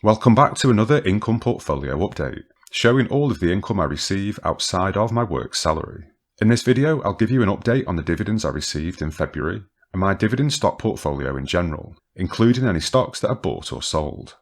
Welcome back to another income portfolio update, showing all of the income I receive outside of my work salary. In this video, I'll give you an update on the dividends I received in February and my dividend stock portfolio in general, including any stocks that I bought or sold.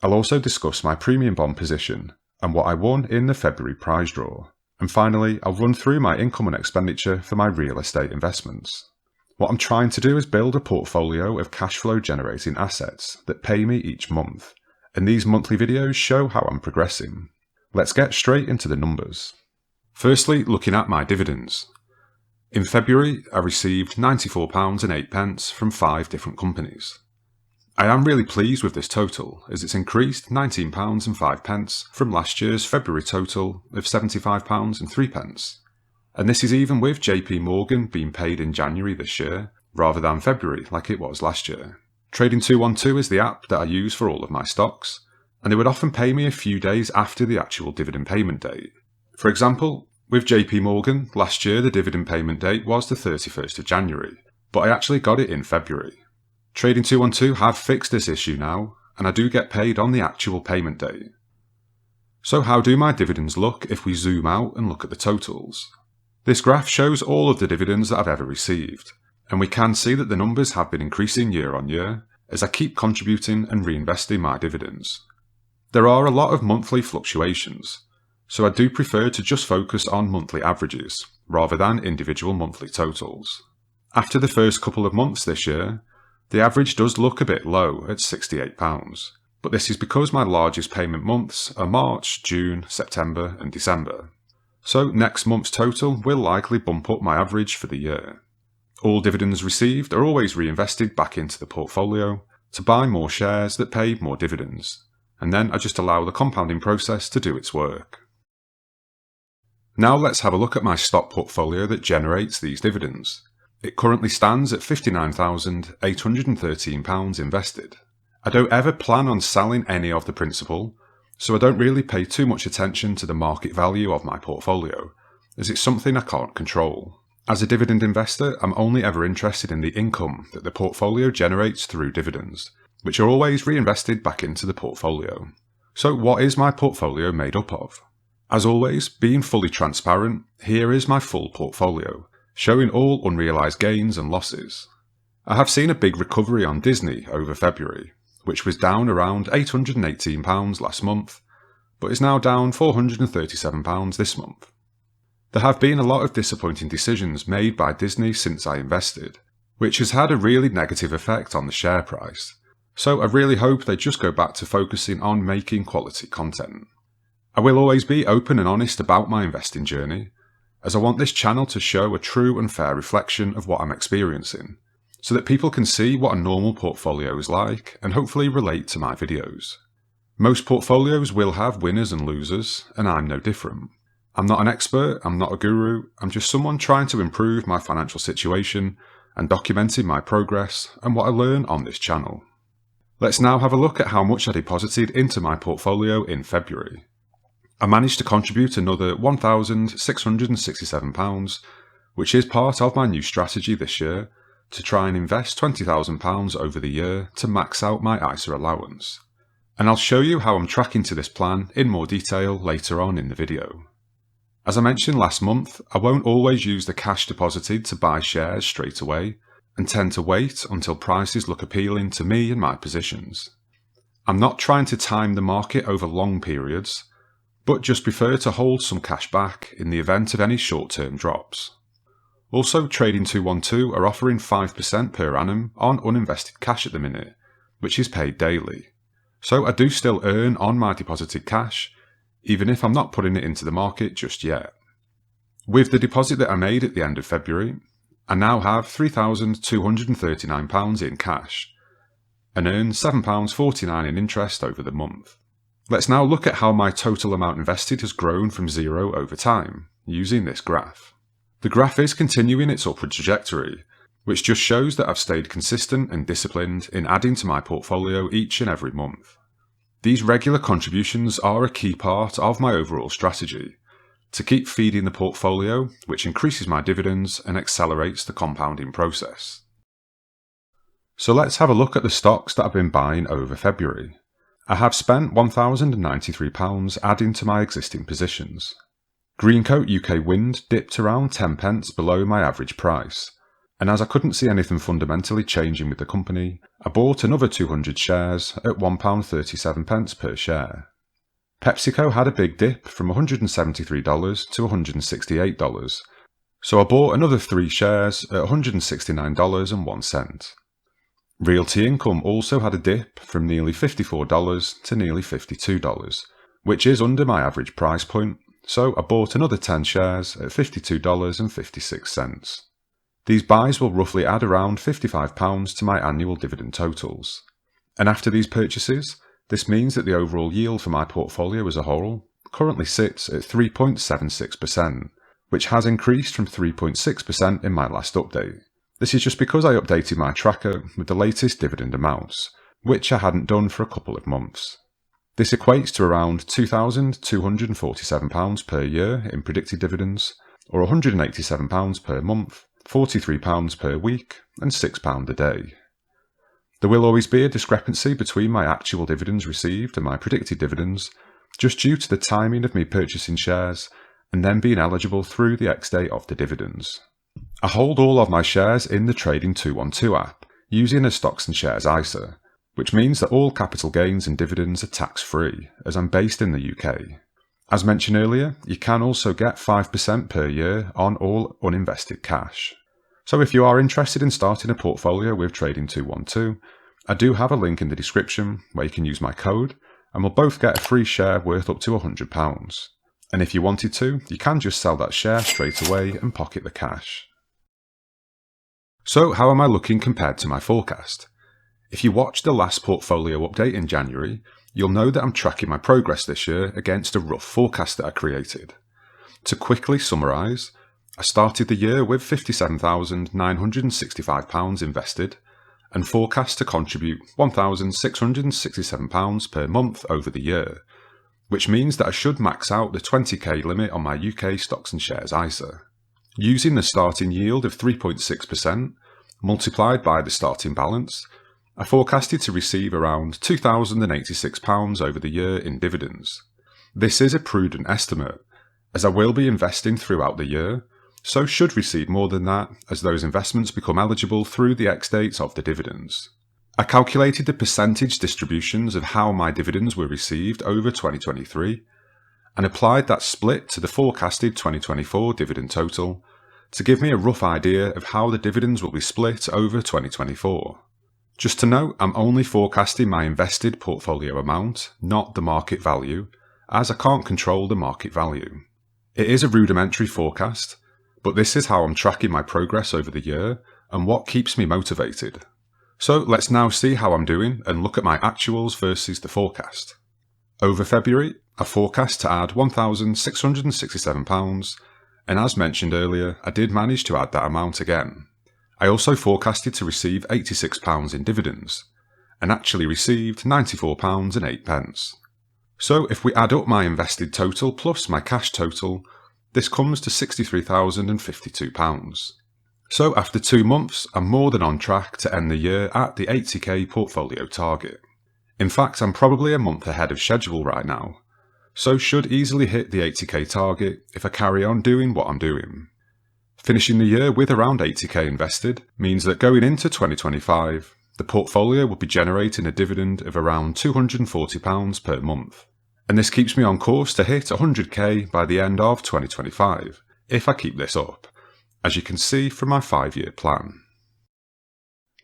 I'll also discuss my premium bond position and what I won in the February prize draw. And finally, I'll run through my income and expenditure for my real estate investments. What I'm trying to do is build a portfolio of cash flow generating assets that pay me each month. And these monthly videos show how I'm progressing. Let's get straight into the numbers. Firstly, looking at my dividends. In February, I received £94.08 from 5 different companies. I am really pleased with this total, as it's increased £19.05 from last year's February total of £75.03. And this is even with JP Morgan being paid in January this year, rather than February like it was last year. Trading 212 is the app that I use for all of my stocks, and they would often pay me a few days after the actual dividend payment date. For example, with JP Morgan, last year the dividend payment date was the 31st of January, but I actually got it in February. Trading 212 have fixed this issue now, and I do get paid on the actual payment date. So how do my dividends look if we zoom out and look at the totals? This graph shows all of the dividends that I've ever received, and we can see that the numbers have been increasing year on year as I keep contributing and reinvesting my dividends. There are a lot of monthly fluctuations, so I do prefer to just focus on monthly averages rather than individual monthly totals. After the first couple of months this year, the average does look a bit low at £68, but this is because my largest payment months are March, June, September and December. So next month's total will likely bump up my average for the year. All dividends received are always reinvested back into the portfolio to buy more shares that pay more dividends, and then I just allow the compounding process to do its work. Now let's have a look at my stock portfolio that generates these dividends. It currently stands at £59,813 invested. I don't ever plan on selling any of the principal, so I don't really pay too much attention to the market value of my portfolio, as it's something I can't control. As a dividend investor, I'm only ever interested in the income that the portfolio generates through dividends, which are always reinvested back into the portfolio. So what is my portfolio made up of? As always, being fully transparent, here is my full portfolio, showing all unrealised gains and losses. I have seen a big recovery on Disney over February, which was down around £818 last month, but is now down £437 this month. There have been a lot of disappointing decisions made by Disney since I invested, which has had a really negative effect on the share price, so I really hope they just go back to focusing on making quality content. I will always be open and honest about my investing journey, as I want this channel to show a true and fair reflection of what I'm experiencing, so that people can see what a normal portfolio is like and hopefully relate to my videos. Most portfolios will have winners and losers, and I'm no different. I'm not an expert, I'm not a guru, I'm just someone trying to improve my financial situation and documenting my progress and what I learn on this channel. Let's now have a look at how much I deposited into my portfolio in February. I managed to contribute another £1,667, which is part of my new strategy this year, to try and invest £20,000 over the year to max out my ISA allowance. And I'll show you how I'm tracking to this plan in more detail later on in the video. As I mentioned last month, I won't always use the cash deposited to buy shares straight away, and tend to wait until prices look appealing to me and my positions. I'm not trying to time the market over long periods, but just prefer to hold some cash back in the event of any short-term drops. Also, Trading 212 are offering 5% per annum on uninvested cash at the minute, which is paid daily. So I do still earn on my deposited cash, even if I'm not putting it into the market just yet. With the deposit that I made at the end of February, I now have £3,239 in cash, and earn £7.49 in interest over the month. Let's now look at how my total amount invested has grown from zero over time, using this graph. The graph is continuing its upward trajectory, which just shows that I've stayed consistent and disciplined in adding to my portfolio each and every month. These regular contributions are a key part of my overall strategy, to keep feeding the portfolio, which increases my dividends and accelerates the compounding process. So let's have a look at the stocks that I've been buying over February. I have spent £1,093 adding to my existing positions. Greencoat UK Wind dipped around 10 pence below my average price, and as I couldn't see anything fundamentally changing with the company, I bought another 200 shares at £1.37 per share. PepsiCo had a big dip from $173 to $168, so I bought another 3 shares at $169.01. Realty Income also had a dip from nearly $54 to nearly $52, which is under my average price point, so I bought another 10 shares at $52.56. These buys will roughly add around £55 to my annual dividend totals. And after these purchases, this means that the overall yield for my portfolio as a whole currently sits at 3.76%, which has increased from 3.6% in my last update. This is just because I updated my tracker with the latest dividend amounts, which I hadn't done for a couple of months. This equates to around £2,247 per year in predicted dividends, or £187 per month, £43 per week, and £6 a day. There will always be a discrepancy between my actual dividends received and my predicted dividends, just due to the timing of me purchasing shares and then being eligible through the ex-date of the dividends. I hold all of my shares in the Trading 212 app, using a stocks and shares ISA, which means that all capital gains and dividends are tax-free, as I'm based in the UK. As mentioned earlier, you can also get 5% per year on all uninvested cash. So if you are interested in starting a portfolio with Trading 212, I do have a link in the description where you can use my code, and we'll both get a free share worth up to £100. And if you wanted to, you can just sell that share straight away and pocket the cash. So how am I looking compared to my forecast? If you watched the last portfolio update in January, you'll know that I'm tracking my progress this year against a rough forecast that I created. To quickly summarise, I started the year with £57,965 invested and forecast to contribute £1,667 per month over the year, which means that I should max out the 20k limit on my UK stocks and shares ISA. Using the starting yield of 3.6% multiplied by the starting balance, I forecasted to receive around £2,086 over the year in dividends. This is a prudent estimate, as I will be investing throughout the year, so should receive more than that as those investments become eligible through the ex-dates of the dividends. I calculated the percentage distributions of how my dividends were received over 2023 and applied that split to the forecasted 2024 dividend total to give me a rough idea of how the dividends will be split over 2024. Just to note, I'm only forecasting my invested portfolio amount, not the market value, as I can't control the market value. It is a rudimentary forecast, but this is how I'm tracking my progress over the year and what keeps me motivated. So let's now see how I'm doing and look at my actuals versus the forecast. Over February, I forecast to add £1,667, and as mentioned earlier, I did manage to add that amount again. I also forecasted to receive £86 in dividends, and actually received £94.08. So if we add up my invested total plus my cash total, this comes to £63,052. So after 2 months, I'm more than on track to end the year at the 80k portfolio target. In fact, I'm probably a month ahead of schedule right now, so should easily hit the 80k target if I carry on doing what I'm doing. Finishing the year with around 80k invested means that going into 2025, the portfolio will be generating a dividend of around £240 per month. And this keeps me on course to hit 100k by the end of 2025, if I keep this up, as you can see from my 5-year plan.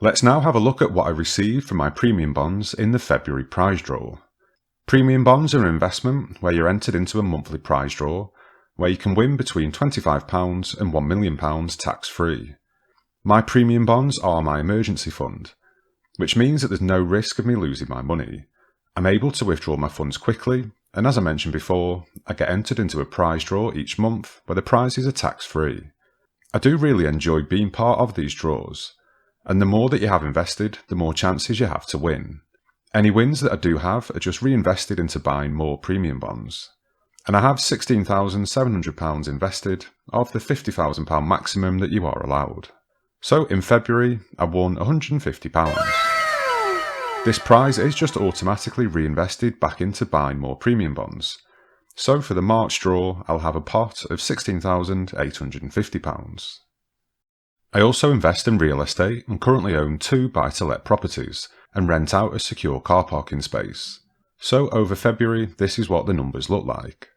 Let's now have a look at what I received from my premium bonds in the February prize draw. Premium bonds are an investment where you're entered into a monthly prize draw, where you can win between £25 and £1 million tax-free. My premium bonds are my emergency fund, which means that there's no risk of me losing my money. I'm able to withdraw my funds quickly, and as I mentioned before, I get entered into a prize draw each month where the prizes are tax-free. I do really enjoy being part of these draws, and the more that you have invested, the more chances you have to win. Any wins that I do have are just reinvested into buying more premium bonds. And I have £16,700 invested of the £50,000 maximum that you are allowed. So in February, I won £150. This prize is just automatically reinvested back into buying more premium bonds. So for the March draw, I'll have a pot of £16,850. I also invest in real estate and currently own 2 buy-to-let properties and rent out a secure car parking space. So over February, this is what the numbers look like.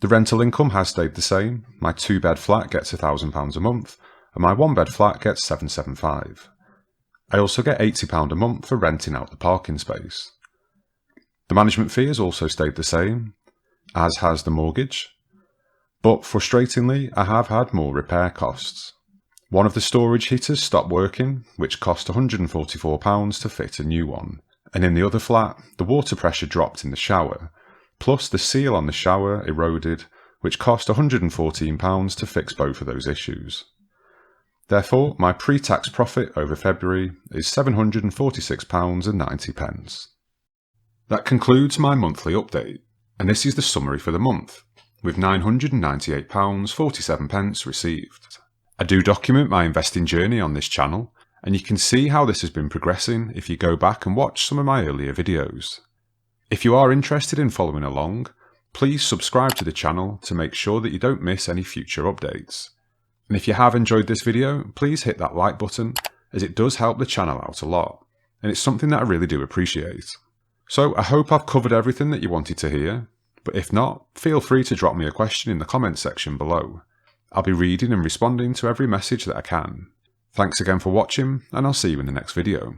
The rental income has stayed the same. My 2-bed flat gets £1,000 a month and my 1-bed flat gets £775. I also get £80 a month for renting out the parking space. The management fee has also stayed the same, as has the mortgage. But frustratingly, I have had more repair costs. One of the storage heaters stopped working, which cost £144 to fit a new one. And in the other flat, the water pressure dropped in the shower, plus the seal on the shower eroded, which cost £114 to fix both of those issues. Therefore, my pre-tax profit over February is £746.90. That concludes my monthly update, and this is the summary for the month, with £998.47 received. I do document my investing journey on this channel, and you can see how this has been progressing if you go back and watch some of my earlier videos. If you are interested in following along, please subscribe to the channel to make sure that you don't miss any future updates. And if you have enjoyed this video, please hit that like button, as it does help the channel out a lot, and it's something that I really do appreciate. So I hope I've covered everything that you wanted to hear, but if not, feel free to drop me a question in the comments section below. I'll be reading and responding to every message that I can. Thanks again for watching, and I'll see you in the next video.